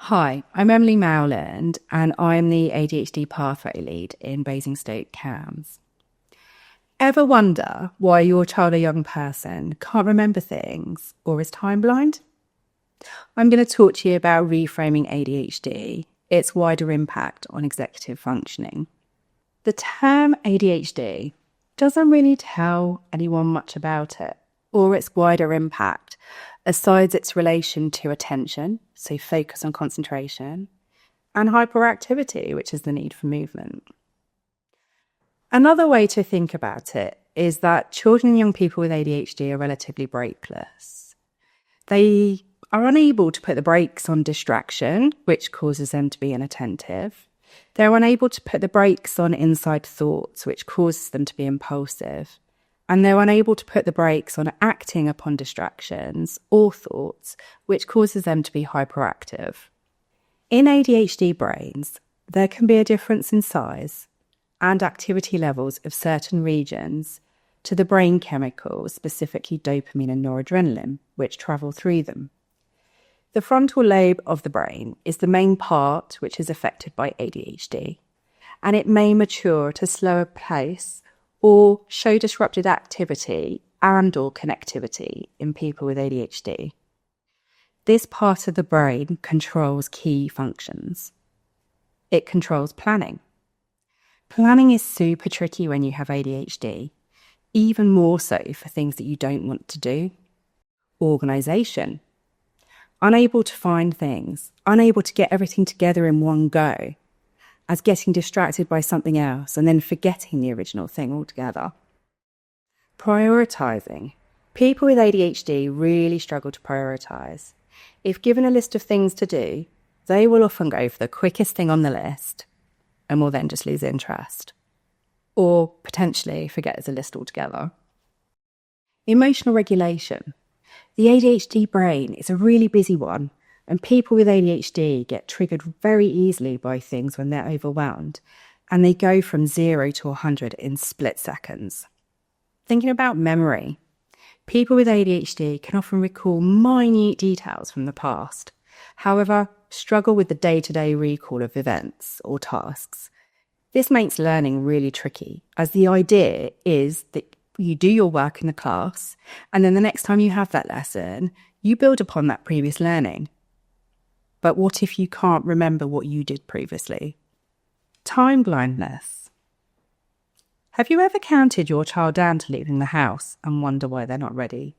Hi, I'm Emily Mowland and I'm the ADHD pathway lead in Basingstoke CAMS. Ever wonder why your child or young person can't remember things or is time blind? I'm going to talk to you about reframing ADHD, its wider impact on executive functioning. The term ADHD doesn't really tell anyone much about it or its wider impact, aside its relation to attention, so focus and concentration, and hyperactivity, which is the need for movement. Another way to think about it is that children and young people with ADHD are relatively brakeless. They are unable to put the brakes on distraction, which causes them to be inattentive. They're unable to put the brakes on inside thoughts, which causes them to be impulsive. And they're unable to put the brakes on acting upon distractions or thoughts, which causes them to be hyperactive. In ADHD brains, there can be a difference in size and activity levels of certain regions to the brain chemicals, specifically dopamine and noradrenaline, which travel through them. The frontal lobe of the brain is the main part which is affected by ADHD, and it may mature at a slower pace or show disrupted activity and or connectivity in people with ADHD. This part of the brain controls key functions. It controls planning. Planning is super tricky when you have ADHD, even more so for things that you don't want to do. Organisation. Unable to find things, unable to get everything together in one go, as getting distracted by something else and then forgetting the original thing altogether. Prioritising. People with ADHD really struggle to prioritise. If given a list of things to do, they will often go for the quickest thing on the list and will then just lose interest. Or potentially forget there's a list altogether. Emotional regulation. The ADHD brain is a really busy one, and people with ADHD get triggered very easily by things when they're overwhelmed, and they go from 0 to 100 in split seconds. Thinking about memory, people with ADHD can often recall minute details from the past, however, struggle with the day-to-day recall of events or tasks. This makes learning really tricky, as the idea is that you do your work in the class, and then the next time you have that lesson, you build upon that previous learning. But what if you can't remember what you did previously? Time blindness. Have you ever counted your child down to leaving the house and wonder why they're not ready?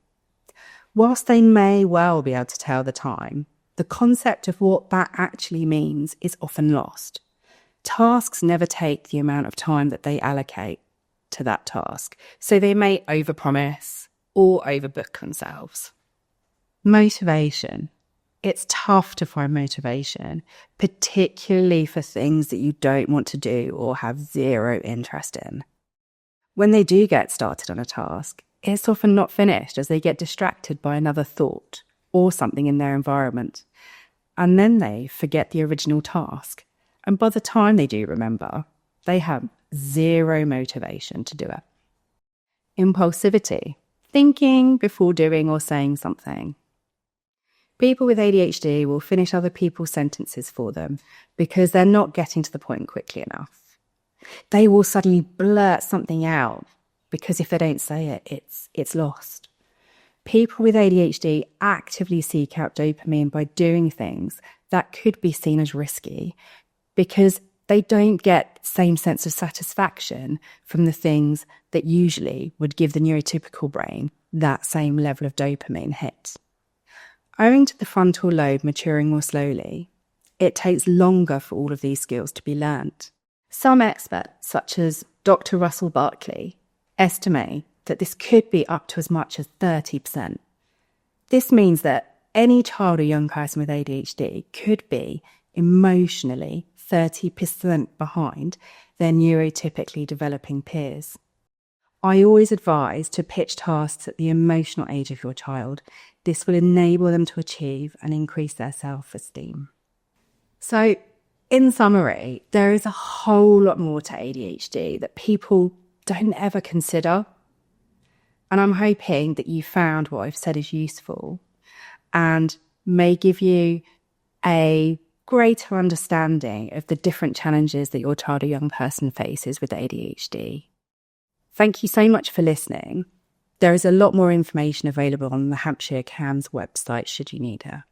Whilst they may well be able to tell the time, the concept of what that actually means is often lost. Tasks never take the amount of time that they allocate to that task, so they may overpromise or overbook themselves. Motivation. It's tough to find motivation, particularly for things that you don't want to do or have zero interest in. When they do get started on a task, it's often not finished as they get distracted by another thought or something in their environment. And then they forget the original task. And by the time they do remember, they have zero motivation to do it. Impulsivity. Thinking before doing or saying something. People with ADHD will finish other people's sentences for them because they're not getting to the point quickly enough. They will suddenly blurt something out because if they don't say it, it's lost. People with ADHD actively seek out dopamine by doing things that could be seen as risky because they don't get the same sense of satisfaction from the things that usually would give the neurotypical brain that same level of dopamine hit. Owing to the frontal lobe maturing more slowly, it takes longer for all of these skills to be learnt. Some experts, such as Dr. Russell Barkley, estimate that this could be up to as much as 30%. This means that any child or young person with ADHD could be emotionally 30% behind their neurotypically developing peers. I always advise to pitch tasks at the emotional age of your child. This will enable them to achieve and increase their self-esteem. So, in summary, there is a whole lot more to ADHD that people don't ever consider. And I'm hoping that you found what I've said is useful and may give you a greater understanding of the different challenges that your child or young person faces with ADHD. Thank you so much for listening. There is a lot more information available on the Hampshire CAMS website should you need it.